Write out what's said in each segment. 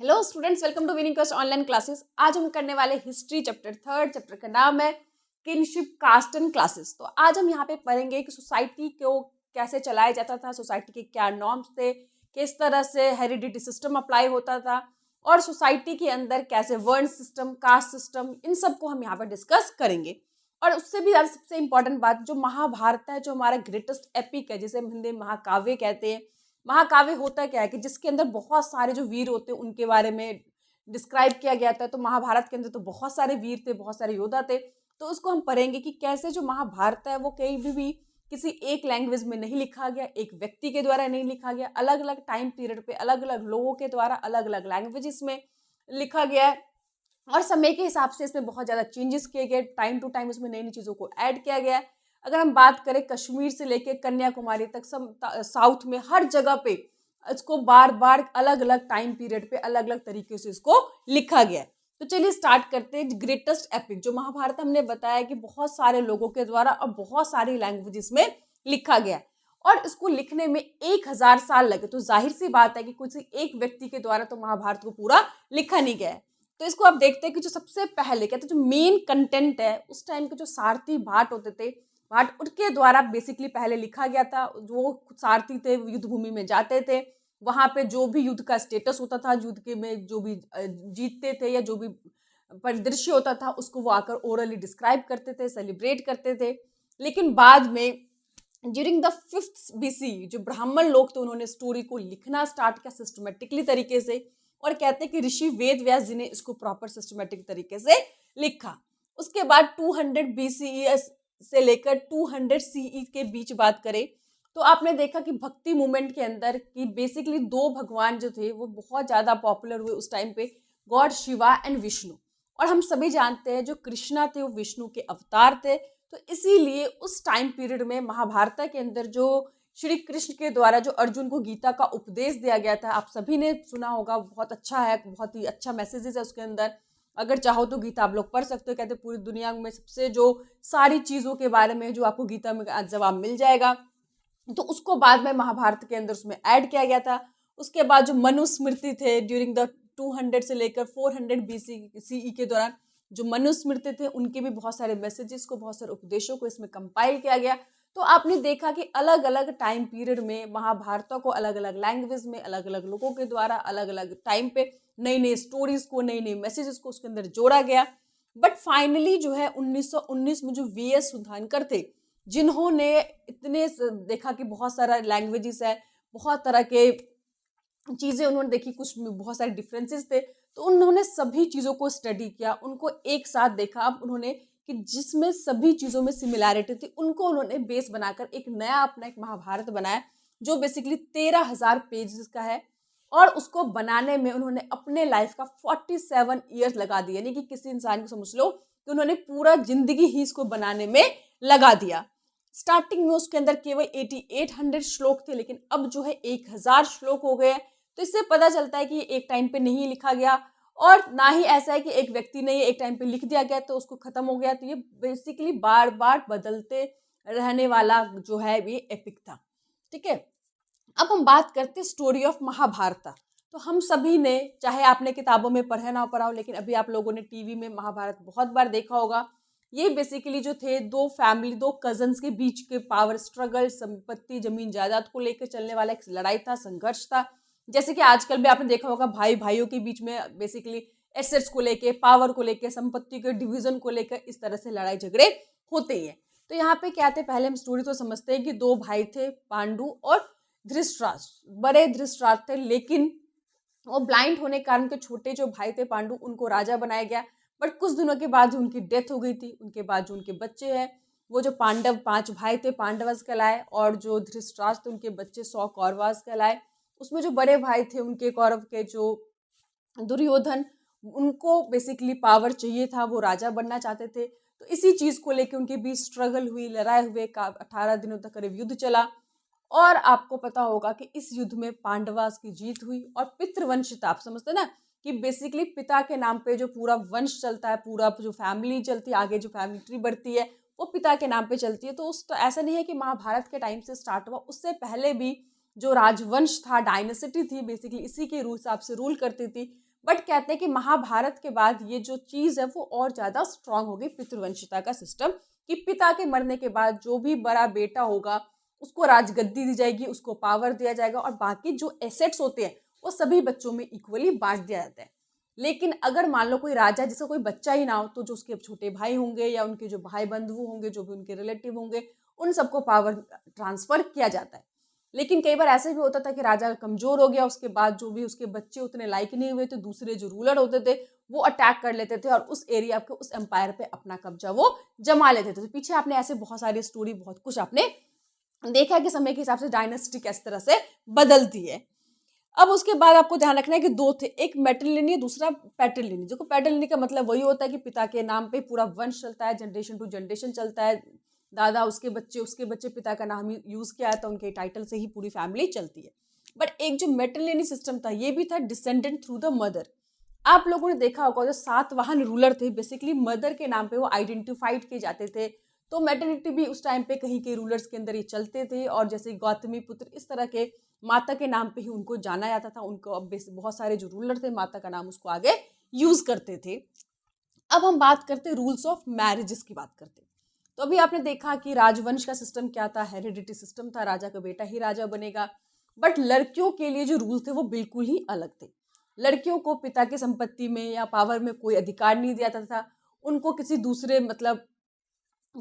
Hello students, welcome to Winning Quest online classes. आज हम करने वाले हिस्ट्री चैप्टर थर्ड। चैप्टर का नाम है किनशिप, कास्ट एंड क्लासेस। तो आज हम यहाँ पे पढ़ेंगे कि सोसाइटी को कैसे चलाया जाता था, सोसाइटी के क्या नॉर्म्स थे, किस तरह से हेरिडिटी सिस्टम अप्लाई होता था और सोसाइटी के अंदर कैसे वर्ण सिस्टम, कास्ट सिस्टम, इन सब को हम यहाँ पर डिस्कस करेंगे। और उससे भी ज़्यादा सबसे इंपॉर्टेंट बात, जो महाभारत है, जो हमारा ग्रेटेस्ट एपिक है, जिसे हम हिंदी में महाकाव्य कहते हैं। महाकाव्य होता क्या है कि जिसके अंदर बहुत सारे जो वीर होते हैं उनके बारे में डिस्क्राइब किया गया था। तो महाभारत के अंदर तो बहुत सारे वीर थे, बहुत सारे योद्धा थे। तो उसको हम पढ़ेंगे कि कैसे जो महाभारत है वो कहीं भी किसी एक लैंग्वेज में नहीं लिखा गया, एक व्यक्ति के द्वारा नहीं लिखा गया, अलग अलग टाइम पीरियड पे अलग अलग लोगों के द्वारा अलग अलग लैंग्वेजेस में लिखा गया है। और समय के हिसाब से इसमें बहुत ज़्यादा चेंजेस किए गए, टाइम टू टाइम इसमें नई नई चीज़ों को ऐड किया गया है। अगर हम बात करें कश्मीर से लेकर कन्याकुमारी तक, सब साउथ में हर जगह पे इसको बार बार अलग अलग टाइम पीरियड पे अलग अलग तरीके से इसको लिखा गया है। तो चलिए स्टार्ट करते हैं। ग्रेटेस्ट एपिक जो महाभारत, हमने बताया कि बहुत सारे लोगों के द्वारा और बहुत सारी लैंग्वेजेस में लिखा गया है और इसको लिखने में 1000 साल लगे। तो जाहिर सी बात है कि किसी एक व्यक्ति के द्वारा तो महाभारत को पूरा लिखा नहीं गया है। तो इसको आप देखते हैं कि जो सबसे पहले कहते हैं जो मेन कंटेंट है, उस टाइम के जो सारथी भाट होते थे, भाट उनके द्वारा बेसिकली पहले लिखा गया था। जो सारथी थे युद्ध भूमि में जाते थे, वहां पे जो भी युद्ध का स्टेटस होता था, युद्ध के में जो भी जीतते थे या जो भी परिदृश्य होता था, उसको वो आकर ओरली डिस्क्राइब करते थे, सेलिब्रेट करते थे। लेकिन बाद में ड्यूरिंग द 5th BC जो ब्राह्मण लोग थे, उन्होंने स्टोरी को लिखना स्टार्ट किया सिस्टमेटिकली तरीके से। और कहते हैं कि ऋषि वेद व्यास जी ने इसको प्रॉपर सिस्टमेटिक तरीके से लिखा। उसके बाद 200 BCE से लेकर 200 CE के बीच बात करें तो आपने देखा कि भक्ति मूवमेंट के अंदर कि बेसिकली दो भगवान जो थे वो बहुत ज़्यादा पॉपुलर हुए उस टाइम पे, गॉड शिवा एंड विष्णु। और हम सभी जानते हैं जो कृष्णा थे वो विष्णु के अवतार थे। तो इसीलिए उस टाइम पीरियड में महाभारत के अंदर जो श्री कृष्ण के द्वारा जो अर्जुन को गीता का उपदेश दिया गया था, आप सभी ने सुना होगा, बहुत अच्छा है, बहुत ही अच्छा मैसेजेस है उसके अंदर। अगर चाहो तो गीता आप लोग पढ़ सकते हो। कहते पूरी दुनिया में सबसे जो सारी चीज़ों के बारे में जो आपको गीता में जवाब मिल जाएगा। तो उसको बाद में महाभारत के अंदर उसमें ऐड किया गया था। उसके बाद जो मनुस्मृति थे ड्यूरिंग द 200 से लेकर 400 BCE के दौरान जो मनुस्मृति थे, उनके भी बहुत सारे मैसेजेस को, बहुत सारे उपदेशों को इसमें कंपाइल किया गया। तो आपने देखा कि अलग अलग टाइम पीरियड में महाभारत को अलग अलग लैंग्वेज में अलग अलग लोगों के द्वारा अलग अलग टाइम पे नई नई स्टोरीज को, नई नई मैसेजेस को उसके अंदर जोड़ा गया। बट फाइनली जो है 1919 में जो VS सुधानकर थे, जिन्होंने इतने देखा कि बहुत सारा लैंग्वेजेस है, बहुत तरह के चीज़ें उन्होंने देखी, कुछ बहुत सारे डिफरेंसेस थे, तो उन्होंने सभी चीज़ों को स्टडी किया, उनको एक साथ देखा। अब उन्होंने कि जिसमें सभी चीज़ों में सिमिलैरिटी थी, उनको उन्होंने बेस बनाकर एक नया अपना एक महाभारत बनाया जो बेसिकली 13,000 पेजेस का है। और उसको बनाने में उन्होंने अपने लाइफ का 47 ईयर्स लगा दिए। यानी कि किसी इंसान को समझ लो कि उन्होंने पूरा जिंदगी ही इसको बनाने में लगा दिया। स्टार्टिंग में उसके अंदर केवल 8800 श्लोक थे, लेकिन अब जो है 1000 श्लोक हो गए। तो इससे पता चलता है कि एक टाइम पे नहीं लिखा गया और ना ही ऐसा है कि एक व्यक्ति ने ये एक टाइम पे लिख दिया गया तो उसको खत्म हो गया। तो ये बेसिकली बार बार बदलते रहने वाला जो है ये एपिक था। ठीक है, अब हम बात करते हैं स्टोरी ऑफ महाभारत। तो हम सभी ने, चाहे आपने किताबों में पढ़ा ना पढ़ा हो, लेकिन अभी आप लोगों ने टीवी में महाभारत बहुत बार देखा होगा। ये बेसिकली जो थे दो फैमिली, दो कजन्स के बीच के पावर स्ट्रगल, संपत्ति, जमीन जायदाद को लेकर चलने वाला एक लड़ाई था, संघर्ष था। जैसे कि आजकल भी आपने देखा होगा भाई भाइयों के बीच में बेसिकली एसेट्स को लेके, पावर को लेके, संपत्ति के डिवीजन को लेकर इस तरह से लड़ाई झगड़े होते ही हैं। तो यहाँ पे क्या थे, पहले हम स्टोरी तो समझते हैं कि दो भाई थे, पांडु और धृतराष्ट्र। बड़े धृतराष्ट्र थे, लेकिन वो ब्लाइंड होने के कारण के छोटे जो भाई थे पांडु, उनको राजा बनाया गया। बट कुछ दिनों के बाद जो उनकी डेथ हो गई थी, उनके बाद जो उनके बच्चे हैं वो जो पांडव 5 भाई थे, पांडवस कहलाए, और जो धृतराष्ट्र उनके बच्चे 100 कौरवास कहलाए। उसमें जो बड़े भाई थे उनके कौरव के जो दुर्योधन, उनको बेसिकली पावर चाहिए था, वो राजा बनना चाहते थे। तो इसी चीज़ को लेकर उनके बीच स्ट्रगल हुई, लड़ाई हुए, 18 दिनों तक करीब युद्ध चला। और आपको पता होगा कि इस युद्ध में पांडवास की जीत हुई। और पितृवंशिता, आप समझते ना कि बेसिकली पिता के नाम पे जो पूरा वंश चलता है, पूरा जो फैमिली चलती है, आगे जो फैमिली ट्री बढ़ती है वो पिता के नाम पे चलती है। तो उस ऐसा नहीं है कि महाभारत के टाइम से स्टार्ट हुआ, उससे पहले भी जो राजवंश था, डायनेसिटी थी, बेसिकली इसी के हिसाब से रूल करती थी। बट कहते हैं कि महाभारत के बाद ये जो चीज़ है वो और ज़्यादा स्ट्रांग हो गई, पितृवंशिता का सिस्टम, कि पिता के मरने के बाद जो भी बड़ा बेटा होगा उसको राजगद्दी दी जाएगी, उसको पावर दिया जाएगा, और बाकी जो एसेट्स होते हैं वो सभी बच्चों में इक्वली बांट दिया जाता है। लेकिन अगर मान लो कोई राजा जिसका कोई बच्चा ही ना हो, तो जो उसके छोटे भाई होंगे या उनके जो भाई बंधु होंगे, जो भी उनके रिलेटिव होंगे, उन सबको पावर ट्रांसफर किया जाता है। लेकिन कई बार ऐसे भी होता था कि राजा कमजोर हो गया, उसके बाद जो भी उसके बच्चे उतने लायक नहीं हुए, तो दूसरे जो रूलर होते थे वो अटैक कर लेते थे और उस एरिया पे, उस एम्पायर पे अपना कब्जा वो जमा लेते थे। तो पीछे आपने ऐसे बहुत सारी स्टोरी, बहुत कुछ आपने देखा है कि समय के हिसाब से डायनेस्टी किस तरह से बदलती है। अब उसके बाद आपको ध्यान रखना है कि दो थे, एक मैट्रिलिनी, दूसरा पैट्रिलिनी। देखो पैट्रिलिनी का मतलब वही होता है कि पिता के नाम पे पूरा वंश चलता है, जनरेशन टू जनरेशन चलता है, दादा उसके बच्चे पिता का नाम यूज किया है तो उनके टाइटल से ही पूरी फैमिली चलती है। बट एक जो मैट्रिलिनी सिस्टम था, ये भी था डिसेंडेंट थ्रू द मदर। आप लोगों ने देखा होगा जो सातवाहन रूलर थे, बेसिकली मदर के नाम पे वो आइडेंटिफाइड किए जाते थे। तो मैटर्निटी भी उस टाइम पे कहीं के रूलर्स के अंदर ये चलते थे, और जैसे गौतमी पुत्र, इस तरह के माता के नाम पे ही उनको जाना जाता था। उनको अब बहुत सारे जो रूलर थे माता का नाम उसको आगे यूज करते थे। अब हम बात करते रूल्स ऑफ मैरिजेस की बात करते। तो अभी आपने देखा कि राजवंश का सिस्टम क्या था, हेरिडिटी सिस्टम था, राजा का बेटा ही राजा बनेगा। बट लड़कियों के लिए जो रूल थे वो बिल्कुल ही अलग थे। लड़कियों को पिता की संपत्ति में या पावर में कोई अधिकार नहीं दिया जाता था। उनको किसी दूसरे मतलब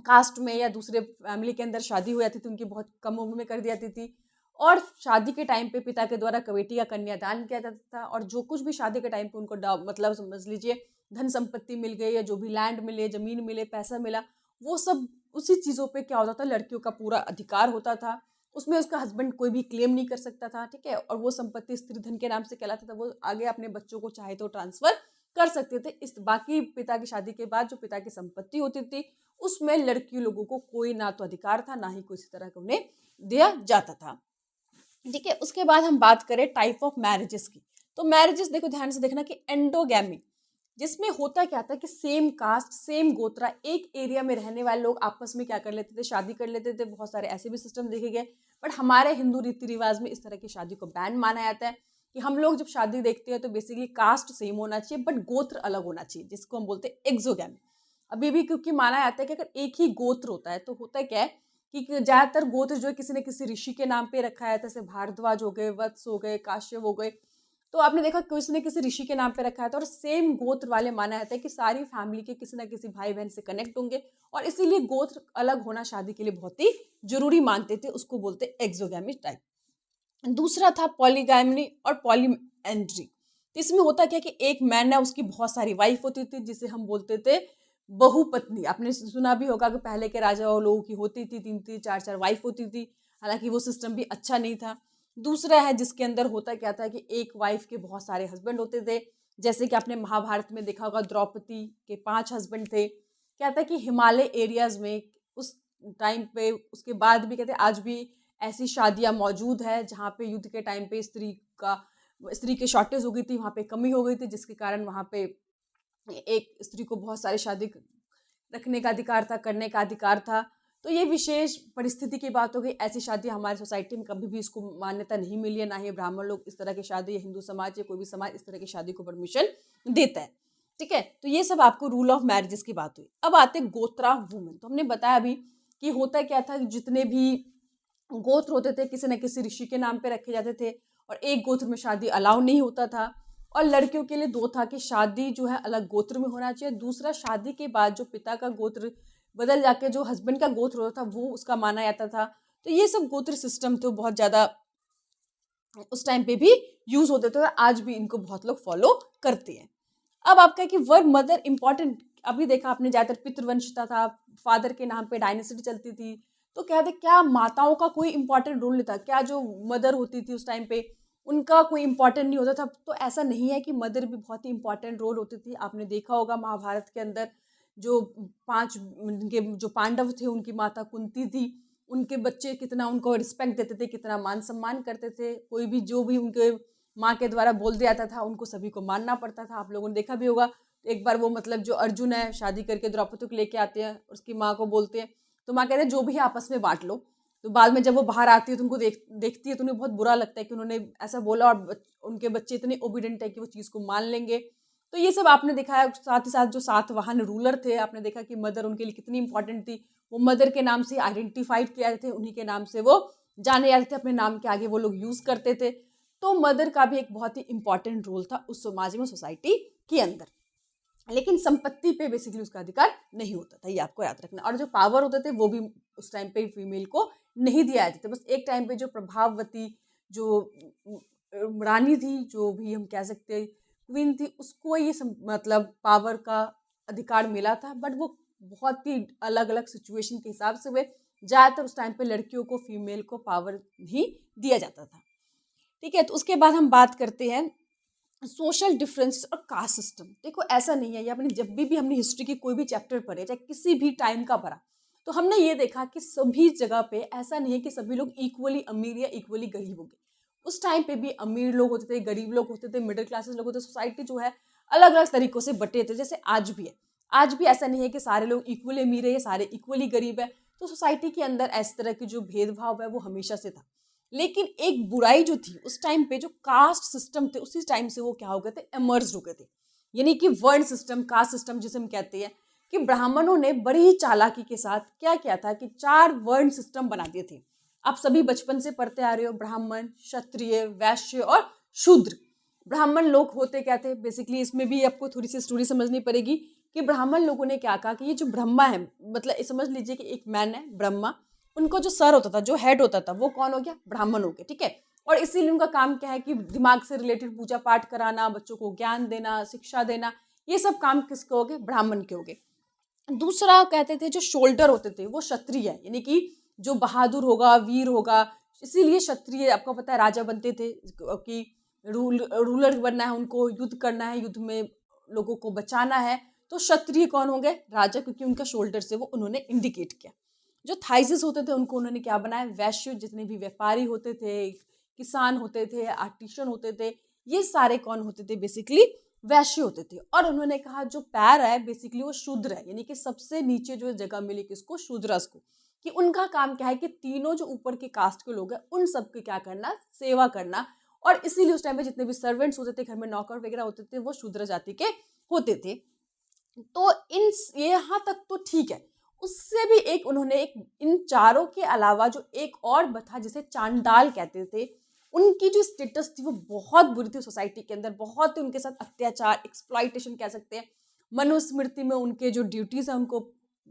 कास्ट में या दूसरे फैमिली के अंदर शादी हो जाती थी, उनकी बहुत कम उम्र में कर दी जाती थी। और शादी के टाइम पे पिता के द्वारा कवेटी का कन्यादान किया जाता था, और जो कुछ भी शादी के टाइम पे उनको मतलब समझ लीजिए धन संपत्ति मिल गई या जो भी लैंड मिले, जमीन मिले, पैसा मिला, वो सब उसी चीज़ों पे क्या होता था, लड़कियों का पूरा अधिकार होता था। उसमें उसका हस्बैंड कोई भी क्लेम नहीं कर सकता था, ठीक है। और वो संपत्ति स्त्री धन के नाम से कहलाता था, वो आगे अपने बच्चों को चाहे तो ट्रांसफर कर सकते थे। इस बाकी पिता की शादी के बाद जो पिता की संपत्ति होती थी उसमें लड़की लोगों को कोई ना तो अधिकार था, ना ही किसी तरह का उन्हें दिया जाता था, ठीक है। उसके बाद हम बात करें टाइप ऑफ मैरिजेस की। तो मैरिजेस देखो, ध्यान से देखना कि एंडोगैमी, जिसमें होता क्या था कि सेम कास्ट, सेम गोत्रा, एक एरिया में रहने वाले लोग आपस में क्या कर लेते थे, शादी कर लेते थे। बहुत सारे ऐसे भी सिस्टम देखे गए, बट हमारे हिंदू रीति रिवाज में इस तरह की शादी को बैन माना जाता है। कि हम लोग जब शादी देखते हैं तो बेसिकली कास्ट सेम होना चाहिए बट गोत्र अलग होना चाहिए, जिसको हम बोलते हैं एक्सोगैमी। अभी भी क्योंकि माना जाता है कि अगर एक ही गोत्र होता है तो होता क्या है कि ज्यादातर गोत्र जो है किसी न किसी ऋषि के नाम पे रखा है, जैसे भारद्वाज हो गए, वत्स हो गए, काश्यप हो गए। तो आपने देखा किसी न किसी ऋषि के नाम पे रखा है, तो और सेम गोत्र वाले माना जाता है कि सारी फैमिली के किसी न किसी भाई बहन से कनेक्ट होंगे, और इसीलिए गोत्र अलग होना शादी के लिए बहुत ही जरूरी मानते थे। उसको बोलते एक्सोगैमी टाइप। दूसरा था पॉलीगैमी और पॉलीएंड्री। तो इसमें होता क्या कि एक मैन है, उसकी बहुत सारी वाइफ होती थी, जिसे हम बोलते थे बहुपत्नी। आपने सुना भी होगा कि पहले के राजा लोगों की होती थी 3-3 4-4 वाइफ होती थी, हालांकि वो सिस्टम भी अच्छा नहीं था। दूसरा है जिसके अंदर होता क्या था कि एक वाइफ के बहुत सारे हस्बैंड होते थे, जैसे कि आपने महाभारत में देखा होगा द्रौपदी के 5 हस्बैंड थे। क्या था कि हिमालय एरियाज में उस टाइम पे, उसके बाद भी कहते आज भी ऐसी शादियां मौजूद है जहाँ पे युद्ध के टाइम पे स्त्री की शॉर्टेज हो गई थी, वहाँ पे कमी हो गई थी, जिसके कारण वहाँ पे एक स्त्री को बहुत सारी शादी रखने का अधिकार था, करने का अधिकार था। तो ये विशेष परिस्थिति की बात हो गई। ऐसी शादी हमारी सोसाइटी में कभी भी इसको मान्यता नहीं मिली है, ना ही ब्राह्मण लोग इस तरह की शादी, या हिंदू समाज या कोई भी समाज इस तरह की शादी को परमिशन देता है, ठीक है। तो ये सब आपको रूल ऑफ मैरिजेस की बात हुई। अब आते गोत्रा वुमेन। तो हमने बताया अभी कि होता क्या था, जितने भी गोत्र होते थे किसी न किसी ऋषि के नाम पे रखे जाते थे, और एक गोत्र में शादी अलाउ नहीं होता था। और लड़कियों के लिए 2 था कि शादी जो है अलग गोत्र में होना चाहिए, दूसरा शादी के बाद जो पिता का गोत्र बदल जाके जो हस्बैंड का गोत्र होता था वो उसका माना जाता था। तो ये सब गोत्र सिस्टम तो बहुत ज़्यादा उस टाइम पे भी यूज होते थे, और आज भी इनको बहुत लोग फॉलो करते हैं। अब आपका कि वर्ड मदर इंपॉर्टेंट, अभी देखा आपने ज़्यादातर पितृवंशिता था, फादर के नाम पे डायनेसिटी चलती थी। तो क्या था, क्या माताओं का कोई इंपॉर्टेंट रोल नहीं था क्या? जो मदर होती थी उस टाइम पे उनका कोई इंपॉर्टेंट नहीं होता था? तो ऐसा नहीं है कि मदर भी बहुत ही इंपॉर्टेंट रोल होती थी। आपने देखा होगा महाभारत के अंदर जो 5 उनके जो पांडव थे, उनकी माता कुंती थी, उनके बच्चे कितना उनको रिस्पेक्ट देते थे, कितना मान सम्मान करते थे। कोई भी जो भी उनके माँ के द्वारा बोल दिया जाता था उनको सभी को मानना पड़ता था। आप लोगों ने देखा भी होगा, एक बार वो मतलब जो अर्जुन है शादी करके द्रौपदी को लेके आते हैं, उसकी माँ को बोलते हैं, तो माँ कहते हैं जो भी है आपस में बांट लो। तो बाद में जब वो बाहर आती है तो उनको देखती है तो उन्हें बहुत बुरा लगता है कि उन्होंने ऐसा बोला, और उनके बच्चे इतने ओबीडेंट है कि वो चीज़ को मान लेंगे। तो ये सब आपने देखा है। साथ ही साथ जो सातवाहन रूलर थे, आपने देखा कि मदर उनके लिए कितनी इंपॉर्टेंट थी। वो मदर के नाम से आइडेंटिफाइड किया जाते थे, उन्हीं के नाम से वो जाने जाते थे, अपने नाम के आगे वो लोग यूज़ करते थे। तो मदर का भी एक बहुत ही इंपॉर्टेंट रोल था उस समाज में, सोसाइटी के अंदर। लेकिन संपत्ति पे बेसिकली उसका अधिकार नहीं होता था, ये आपको याद रखना। और जो पावर होते थे वो भी उस टाइम पे फीमेल को नहीं दिया जाता था। बस एक टाइम पे जो प्रभावती जो रानी थी, जो भी हम कह सकते हैं क्वीन थी, उसको ये मतलब पावर का अधिकार मिला था। बट वो बहुत ही अलग अलग सिचुएशन के हिसाब से हुए। ज़्यादातर उस टाइम पे लड़कियों को, फीमेल को पावर नहीं दिया जाता था। ठीक है, तो उसके बाद हम बात करते हैं सोशल डिफरेंसेस और कास्ट सिस्टम। देखो ऐसा नहीं है, ये अपने जब भी हमने हिस्ट्री की कोई भी चैप्टर पढ़े, चाहे किसी भी टाइम का पढ़ा, तो हमने ये देखा कि सभी जगह पे ऐसा नहीं है कि सभी लोग इक्वली अमीर या इक्वली गरीब होंगे। उस टाइम पे भी अमीर लोग होते थे, गरीब लोग होते थे, मिडिल क्लासेस लोग होते थे। सोसाइटी जो है अलग अलग तरीकों से बटे थे, जैसे आज भी है। आज भी ऐसा नहीं है कि सारे लोग इक्वली अमीर है या सारे इक्वली गरीब है। तो सोसाइटी के अंदर इस तरह की जो भेदभाव है वो हमेशा से था। लेकिन एक बुराई जो थी उस टाइम पे, जो कास्ट सिस्टम थे, उसी टाइम से वो क्या हो गए थे, इमर्ज हो गए थे। यानी कि वर्ण सिस्टम, कास्ट सिस्टम जिसे हम कहते हैं, कि ब्राह्मणों ने बड़ी ही चालाकी के साथ क्या किया था कि 4 वर्ण सिस्टम बना दिए थे। आप सभी बचपन से पढ़ते आ रहे हो, ब्राह्मण, क्षत्रिय, वैश्य और शूद्र। ब्राह्मण लोग होते क्या थे बेसिकली, इसमें भी आपको थोड़ी सी स्टोरी समझनी पड़ेगी कि ब्राह्मण लोगों ने क्या कहा कि ये जो ब्रह्मा है, मतलब समझ लीजिए कि एक मैन है ब्रह्मा, उनको जो सर होता था, जो हेड होता था, वो कौन हो गया, ब्राह्मण हो गया। ठीक है, और इसीलिए उनका काम क्या है कि दिमाग से रिलेटेड पूजा पाठ कराना, बच्चों को ज्ञान देना, शिक्षा देना, ये सब काम किसके हो गए, ब्राह्मण के हो गए। दूसरा कहते थे जो शोल्डर होते थे वो क्षत्रिय है, यानी कि जो बहादुर होगा, वीर होगा। इसीलिए क्षत्रिय, आपको पता है, राजा बनते थे कि रूलर बनना है, उनको युद्ध करना है, युद्ध में लोगों को बचाना है। तो क्षत्रिय कौन हो गए, राजा, क्योंकि उनका शोल्डर से वो उन्होंने इंडिकेट किया। जो थाइसिस होते थे उनको उन्होंने क्या बनाया, वैश्य, जितने भी व्यापारी होते थे, किसान होते थे, आर्टिशन होते थे, ये सारे कौन होते थे, बेसिकली वैश्य होते थे। और उन्होंने कहा जो पैर है बेसिकली वो शूद्र है, यानी कि सबसे नीचे जो जगह मिली किसको, शूद्रस को, कि उनका काम क्या है कि तीनों जो ऊपर के कास्ट के लोग हैं उन सबके क्या करना, सेवा करना। और इसीलिए उस टाइम पे जितने भी सर्वेंट्स होते थे, घर में नौकर वगैरह होते थे, वो शूद्र जाति के होते थे। तो इन यहाँ तक तो ठीक है। उससे भी एक उन्होंने एक इन चारों के अलावा जो एक और बता, जिसे चांडाल कहते थे, उनकी जो स्टेटस थी वो बहुत बुरी थी सोसाइटी के अंदर। बहुत ही उनके साथ अत्याचार, एक्सप्लॉइटेशन कह सकते हैं। मनुस्मृति में उनके जो ड्यूटीज है उनको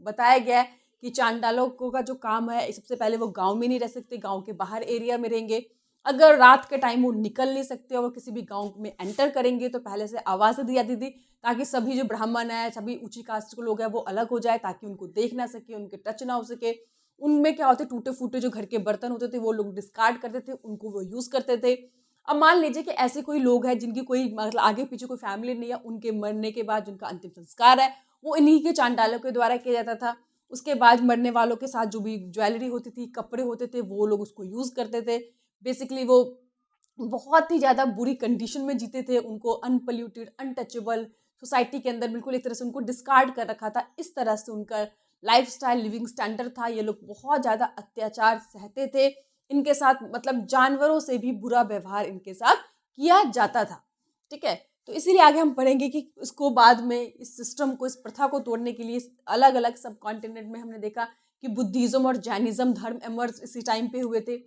बताया गया है कि चांडालों का जो काम है, सबसे पहले वो गांव में नहीं रह सकते, गांव के बाहर एरिया में रहेंगे। अगर रात के टाइम वो निकल नहीं सकते और वो किसी भी गांव में एंटर करेंगे तो पहले से आवाज़ दी जाती थी, ताकि सभी जो ब्राह्मण है, सभी ऊंची कास्ट के लोग हैं, वो अलग हो जाए, ताकि उनको देख ना सके, उनके टच ना हो सके। उनमें क्या होते, टूटे फूटे जो घर के बर्तन होते थे वो लोग डिस्कार्ड करते थे, उनको वो यूज़ करते थे। अब मान लीजिए कि ऐसे कोई लोग हैं जिनकी कोई मतलब आगे पीछे कोई फैमिली नहीं है, उनके मरने के बाद जिनका अंतिम संस्कार है वो इन्हीं के चांडालों के द्वारा किया जाता था। उसके बाद मरने वालों के साथ जो भी ज्वेलरी होती थी, कपड़े होते थे, वो लोग उसको यूज़ करते थे। बेसिकली वो बहुत ही ज़्यादा बुरी कंडीशन में जीते थे, उनको अनपल्यूटेड, अनटचेबल सोसाइटी के अंदर बिल्कुल एक तरह से उनको डिस्कार्ड कर रखा था। इस तरह से उनका लाइफस्टाइल, लिविंग स्टैंडर्ड था। ये लोग बहुत ज़्यादा अत्याचार सहते थे, इनके साथ मतलब जानवरों से भी बुरा व्यवहार इनके साथ किया जाता था। ठीक है, तो इसीलिए आगे हम पढ़ेंगे कि इसको बाद में, इस सिस्टम को, इस प्रथा को तोड़ने के लिए अलग अलग सब कॉन्टिनेंट में हमने देखा कि बुद्धिज़्म और जैनिज़्म धर्म इमर्ज इसी टाइम पे हुए थे।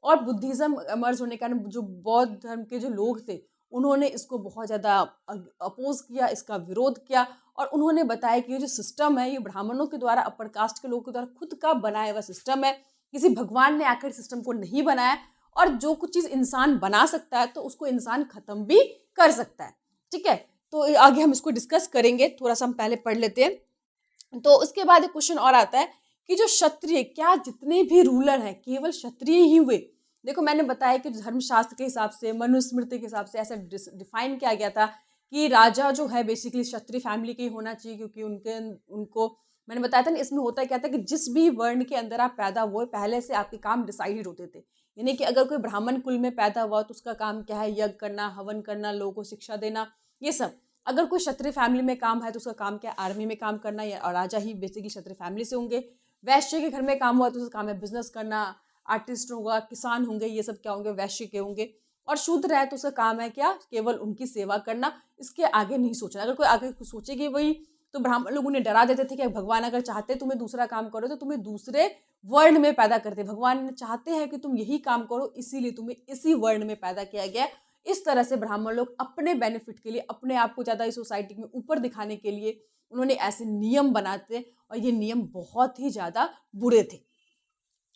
और बुद्धिज़्म इमर्ज होने के कारण जो बौद्ध धर्म के जो लोग थे उन्होंने इसको बहुत ज़्यादा अपोज किया, इसका विरोध किया। और उन्होंने बताया कि ये जो सिस्टम है ये ब्राह्मणों के द्वारा, अपर कास्ट के लोगों के द्वारा खुद का बनाया हुआ सिस्टम है, किसी भगवान ने आकर सिस्टम को नहीं बनाया। और जो कुछ चीज़ इंसान बना सकता है तो उसको इंसान ख़त्म भी कर सकता है। ठीक है, तो आगे हम इसको डिस्कस करेंगे, थोड़ा सा हम पहले पढ़ लेते हैं। तो उसके बाद एक क्वेश्चन और आता है कि जो क्षत्रिय, क्या जितने भी रूलर हैं केवल क्षत्रिय ही हुए? देखो मैंने बताया कि धर्मशास्त्र के हिसाब से, मनुस्मृति के हिसाब से ऐसा डिफाइन किया गया था कि राजा जो है बेसिकली क्षत्रिय फैमिली के ही होना चाहिए, क्योंकि उनको मैंने बताया था ना, इसमें होता क्या था कि जिस भी वर्ण के अंदर आप पैदा हुए पहले से आपके काम डिसाइडेड होते थे। यानी कि अगर कोई ब्राह्मण कुल में पैदा हुआ तो उसका काम क्या है, यज्ञ करना, हवन करना, लोगों को शिक्षा देना, ये सब। अगर कोई क्षत्रिय फैमिली में काम है तो उसका काम क्या है, आर्मी में काम करना, या राजा ही बेसिकली क्षत्रिय फैमिली से होंगे। वैश्य के घर में काम हुआ तो उसका काम है बिजनेस करना, आर्टिस्ट होगा, किसान होंगे, ये सब क्या होंगे, वैश्य के होंगे। और शूद्र है तो उसका काम है क्या, केवल उनकी सेवा करना, इसके आगे नहीं सोचना। अगर कोई आगे कुछ सोचेगी वही, तो ब्राह्मण लोग उन्हें डरा देते थे कि भगवान अगर चाहते तुम्हें दूसरा काम करो तो तुम्हें दूसरे वर्ण में पैदा करते, भगवान चाहते हैं कि तुम यही काम करो, इसीलिए तुम्हें इसी वर्ण में पैदा किया गया। इस तरह से ब्राह्मण लोग अपने बेनिफिट के लिए, अपने आप को ज़्यादा इस सोसाइटी में ऊपर दिखाने के लिए उन्होंने ऐसे नियम बनाते, और ये नियम बहुत ही ज़्यादा बुरे थे।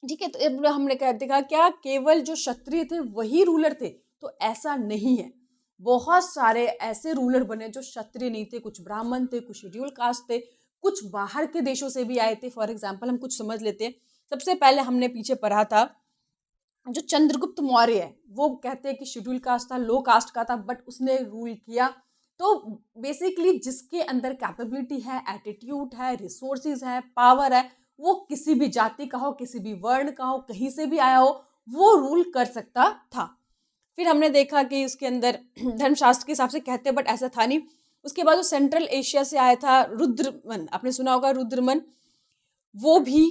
ठीक है, तो अब हमने कह देखा क्या केवल जो क्षत्रिय थे वही रूलर थे, तो ऐसा नहीं है। बहुत सारे ऐसे रूलर बने जो क्षत्रिय नहीं थे, कुछ ब्राह्मण थे, कुछ शेड्यूल कास्ट थे, कुछ बाहर के देशों से भी आए थे। फॉर एग्जाम्पल हम कुछ समझ लेते हैं। सबसे पहले हमने पीछे पढ़ा था जो चंद्रगुप्त मौर्य है, वो कहते हैं कि शेड्यूल कास्ट था, लो कास्ट का था, बट उसने रूल किया। तो बेसिकली जिसके अंदर कैपेबिलिटी है, एटीट्यूड है, रिसोर्सेज है, पावर है, वो किसी भी जाति का हो, किसी भी वर्ण का हो, कहीं से भी आया हो, वो रूल कर सकता था। फिर हमने देखा कि उसके अंदर धर्मशास्त्र के हिसाब से कहते हैं, बट ऐसा था नहीं। उसके बाद जो सेंट्रल एशिया से आया था रुद्रमन, आपने सुना होगा रुद्रमन, वो भी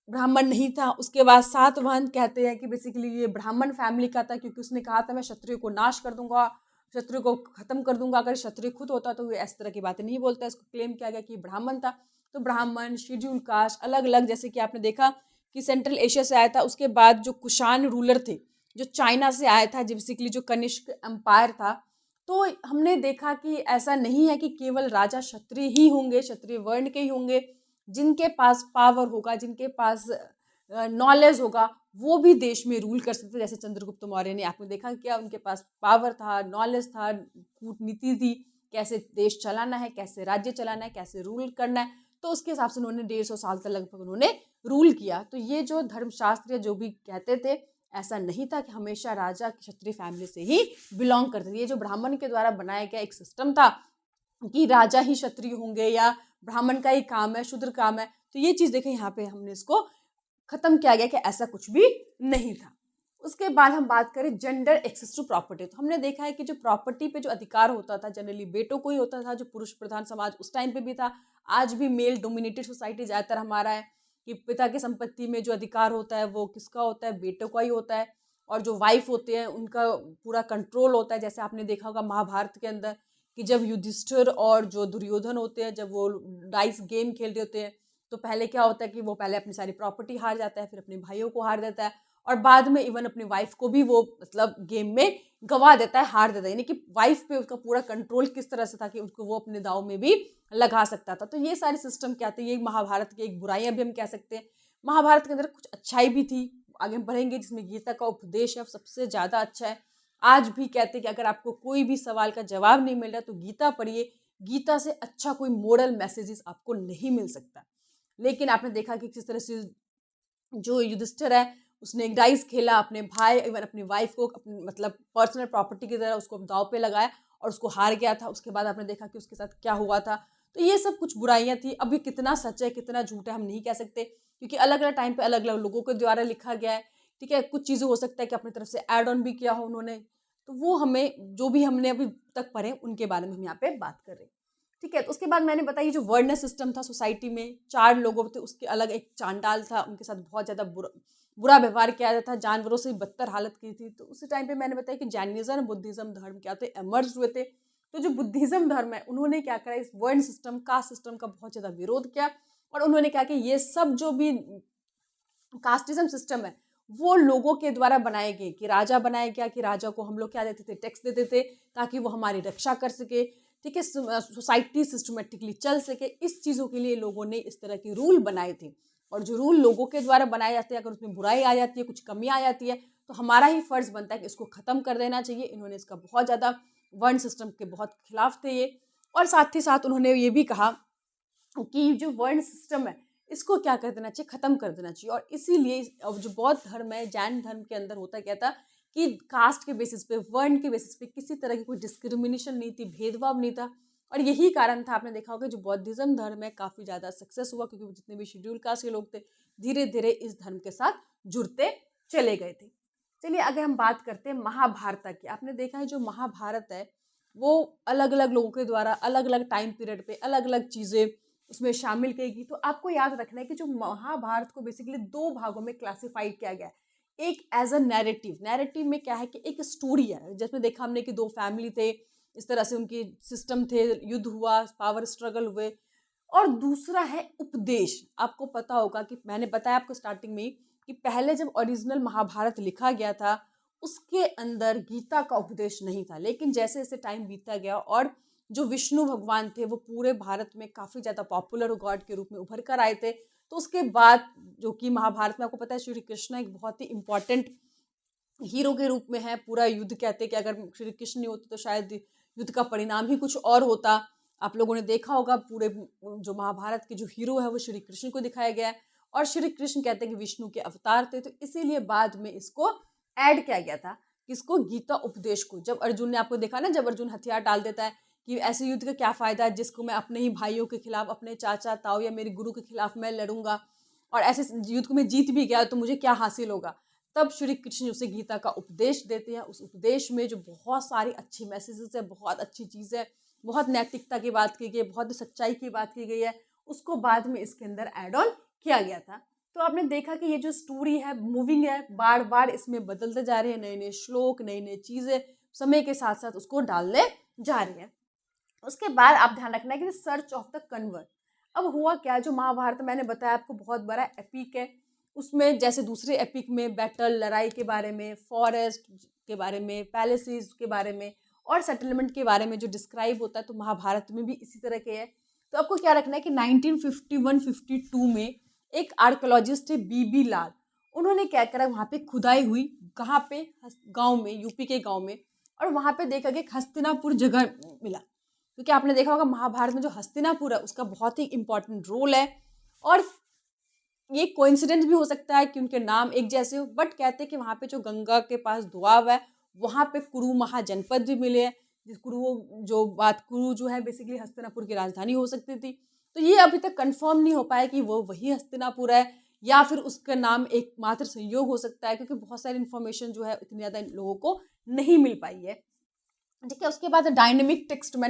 ब्राह्मण नहीं था। उसके बाद सातवाहन कहते हैं कि बेसिकली ये ब्राह्मण फैमिली का था, क्योंकि उसने कहा था मैं क्षत्रिय को नाश कर दूंगा, क्षत्रिय को खत्म कर दूंगा। अगर क्षत्रिय खुद होता तो वो इस तरह की बातें नहीं बोलता। इसको क्लेम किया गया कि ब्राह्मण था। तो ब्राह्मण, शेड्यूल कास्ट, अलग अलग, जैसे कि आपने देखा कि सेंट्रल एशिया से आया था। उसके बाद जो कुषाण रूलर थे, जो चाइना से आया था, बेसिकली जो कनिष्क एम्पायर था। तो हमने देखा कि ऐसा नहीं है कि केवल राजा क्षत्रिय ही होंगे, क्षत्रिय वर्ण के ही होंगे। जिनके पास पावर होगा, जिनके पास नॉलेज होगा, वो भी देश में रूल कर सकते। जैसे चंद्रगुप्त मौर्य ने, आपने देखा क्या उनके पास पावर था, नॉलेज था, कूटनीति थी, कैसे देश चलाना है, कैसे राज्य चलाना है, कैसे रूल करना है। तो उसके हिसाब से उन्होंने 150 साल तक लगभग उन्होंने रूल किया। तो ये जो धर्मशास्त्र जो भी कहते थे, ऐसा नहीं था कि हमेशा राजा क्षत्रिय फैमिली से ही बिलोंग करते थे। ये जो ब्राह्मण के द्वारा बनाया गया एक सिस्टम था कि राजा ही क्षत्रिय होंगे या ब्राह्मण का ही काम है, शूद्र काम है, तो ये चीज देखें यहाँ पे हमने इसको खत्म किया गया कि ऐसा कुछ भी नहीं था। उसके बाद हम बात करें जेंडर एक्सेस टू प्रॉपर्टी। तो हमने देखा है कि जो प्रॉपर्टी पे जो अधिकार होता था जनरली बेटों को ही होता था, जो पुरुष प्रधान समाज उस टाइम पे भी था, आज भी मेल डोमिनेटेड सोसाइटी ज्यादातर हमारा है कि पिता की संपत्ति में जो अधिकार होता है वो किसका होता है, बेटों का ही होता है। और जो वाइफ होते हैं उनका पूरा कंट्रोल होता है। जैसे आपने देखा होगा महाभारत के अंदर कि जब युधिष्ठिर और जो दुर्योधन होते हैं, जब वो डाइस गेम खेल रहे होते हैं, तो पहले क्या होता है कि वो पहले अपनी सारी प्रॉपर्टी हार जाता है, फिर अपने भाइयों को हार देता है, और बाद में इवन अपनी वाइफ को भी वो मतलब गेम में गवा देता है, हार देता है। यानी कि वाइफ पे उसका पूरा कंट्रोल किस तरह से था कि उसको वो अपने दाव में भी लगा सकता था। तो ये सारे सिस्टम क्या थे, ये महाभारत की एक बुराइयां भी हम कह सकते हैं। महाभारत के अंदर कुछ अच्छाई भी थी, आगे हम बढ़ेंगे, जिसमें गीता का उपदेश है सबसे ज्यादा अच्छा है। आज भी कहते हैं कि अगर आपको कोई भी सवाल का जवाब नहीं मिल रहा तो गीता पढ़िए, गीता से अच्छा कोई मोरल मैसेजेस आपको नहीं मिल सकता। लेकिन आपने देखा कि किस तरह से जो युधिष्ठिर है उसने एक डाइस खेला, अपने भाई इवन अपनी वाइफ को मतलब पर्सनल प्रॉपर्टी की तरह उसको दाव पे लगाया और उसको हार गया था। उसके बाद आपने देखा कि उसके साथ क्या हुआ था। तो ये सब कुछ बुराइयां थी। अब ये कितना सच है कितना झूठ है हम नहीं कह सकते, क्योंकि अलग अलग टाइम पे अलग अलग लोगों के द्वारा लिखा गया है। ठीक है, कुछ चीजें हो सकता है कि अपनी तरफ से ऐड ऑन भी किया हो उन्होंने, तो वो हमें जो भी हमने अभी तक पढ़े उनके बारे में हम यहाँ पे बात कर रहे हैं। ठीक है, तो उसके बाद मैंने बताया जो वर्ण सिस्टम था सोसाइटी में, 4 लोगों थे, उसके अलग एक चांडाल था, उनके साथ बहुत ज्यादा बुरा व्यवहार किया जाता था, जानवरों से बदतर हालत की थी। तो उसी टाइम पे मैंने बताया कि जैनिज्म बुद्धिज्म धर्म क्या थे, एमर्ज हुए थे। तो जो बुद्धिज्म धर्म है उन्होंने क्या करा, इस वर्ण सिस्टम कास्ट सिस्टम का बहुत ज्यादा विरोध किया, और उन्होंने कहा कि ये सब जो भी कास्टिज्म सिस्टम है वो लोगों के द्वारा बनाए गए, कि राजा बनाया गया, कि राजा को हम लोग क्या देते थे, टैक्स देते थे ताकि वो हमारी रक्षा कर सके। ठीक है, सोसाइटी सिस्टमेटिकली चल सके। इस चीज़ों के लिए लोगों ने इस तरह के रूल बनाए थे, और जो रूल लोगों के द्वारा बनाए जाते हैं अगर उसमें बुराई आ जाती है, कुछ कमी आ जाती है, तो हमारा ही फर्ज बनता है कि इसको ख़त्म कर देना चाहिए। इन्होंने इसका बहुत ज़्यादा वर्ण सिस्टम के बहुत खिलाफ थे ये। और साथ ही साथ उन्होंने ये भी कहा कि जो वर्ण सिस्टम है इसको क्या कर देना चाहिए, खत्म कर देना चाहिए। और इसीलिए अब जो बौद्ध धर्म है, जैन धर्म के अंदर होता क्या था कि कास्ट के बेसिस पे, वर्ण के बेसिस पे किसी तरह की कोई डिस्क्रिमिनेशन नहीं थी, भेदभाव नहीं था। और यही कारण था, आपने देखा होगा जो बौद्धिज्म धर्म है काफी ज्यादा सक्सेस हुआ, क्योंकि जितने भी शेड्यूल कास्ट के लोग थे धीरे धीरे इस धर्म के साथ जुड़ते चले गए थे। चलिए अगर हम बात करते हैं महाभारत की, आपने देखा है जो महाभारत है वो अलग अलग लोगों के द्वारा अलग अलग टाइम पीरियड पे अलग अलग चीजें उसमें शामिल करेगी। तो आपको याद रखना है कि जो महाभारत को बेसिकली 2 भागों में क्लासिफाइड किया गया है। एक एज अ नैरेटिव, नैरेटिव में क्या है कि एक स्टोरी है, जिसमें देखा हमने कि 2 फैमिली थे, इस तरह से उनकी सिस्टम थे, युद्ध हुआ, पावर स्ट्रगल हुए। और दूसरा है उपदेश। आपको पता होगा कि मैंने बताया आपको स्टार्टिंग में ही कि पहले जब ओरिजिनल महाभारत लिखा गया था उसके अंदर गीता का उपदेश नहीं था, लेकिन जैसे जैसे टाइम बीतता गया और जो विष्णु भगवान थे वो पूरे भारत में काफ़ी ज़्यादा पॉपुलर गॉड के रूप में उभर कर आए थे, तो उसके बाद जो कि महाभारत में आपको पता है श्री कृष्ण एक बहुत ही इंपॉर्टेंट हीरो के रूप में है। पूरा युद्ध कहते हैं कि अगर श्री कृष्ण नहीं होते तो शायद युद्ध का परिणाम ही कुछ और होता। आप लोगों ने देखा होगा पूरे जो महाभारत के जो हीरो है वो श्री कृष्ण को दिखाया गया है, और श्री कृष्ण कहते हैं कि विष्णु के अवतार थे, तो इसीलिए बाद में इसको ऐड किया गया था, किसको, गीता उपदेश को। जब अर्जुन ने, आपको देखा ना, जब अर्जुन हथियार डाल देता है कि ऐसे युद्ध का क्या फायदा है जिसको मैं अपने ही भाइयों के खिलाफ, अपने चाचा ताऊ या मेरे गुरु के खिलाफ मैं लड़ूंगा, और ऐसे युद्ध को मैं जीत भी गया तो मुझे क्या हासिल होगा। तब श्री कृष्ण उसे गीता का उपदेश देते हैं। उस उपदेश में जो बहुत सारी अच्छी मैसेजेस है, बहुत अच्छी चीज़ है, बहुत नैतिकता की बात की गई है, बहुत सच्चाई की बात की गई है, उसको बाद में इसके अंदर एड ऑन किया गया था। तो आपने देखा कि ये जो स्टोरी है मूविंग है, बार बार इसमें बदलते जा रहे हैं, नए नए श्लोक, नई नई चीज़ें समय के साथ साथ उसको डालने जा रही है। उसके बाद आप ध्यान रखना है कि सर्च ऑफ द कन्वर्ट। अब हुआ क्या, जो महाभारत मैंने बताया आपको बहुत बड़ा एपिक है, उसमें जैसे दूसरे एपिक में बैटल, लड़ाई के बारे में, फॉरेस्ट के बारे में, पैलेसेस के बारे में और सेटलमेंट के बारे में जो डिस्क्राइब होता है, तो महाभारत में भी इसी तरह के है। तो आपको क्या रखना है कि 1951-52 में एक आर्कोलॉजिस्ट थे बीबी लाल, उन्होंने क्या करा, वहाँ पे खुदाई हुई, कहाँ पे, गांव में, यूपी के गांव में, और वहाँ पे देखा गया हस्तिनापुर जगह मिला। क्योंकि आपने देखा होगा महाभारत में जो हस्तिनापुर है उसका बहुत ही इंपॉर्टेंट रोल है, और ये कोइंसिडेंस भी हो सकता है कि उनके नाम एक जैसे हो, बट कहते हैं कि वहाँ पे जो गंगा के पास दुआब है वहाँ पे कुरु महाजनपद भी मिले हैं, जिस कुरु जो है बेसिकली हस्तिनापुर की राजधानी हो सकती थी। तो ये अभी तक कंफर्म नहीं हो पाया कि वो वही हस्तिनापुर है या फिर उसका नाम एकमात्र संयोग हो सकता है, क्योंकि बहुत सारी इन्फॉर्मेशन जो है इतनी ज़्यादा लोगों को नहीं मिल पाई है। ठीक है, उसके बाद डायनेमिक टेक्स्ट मैंने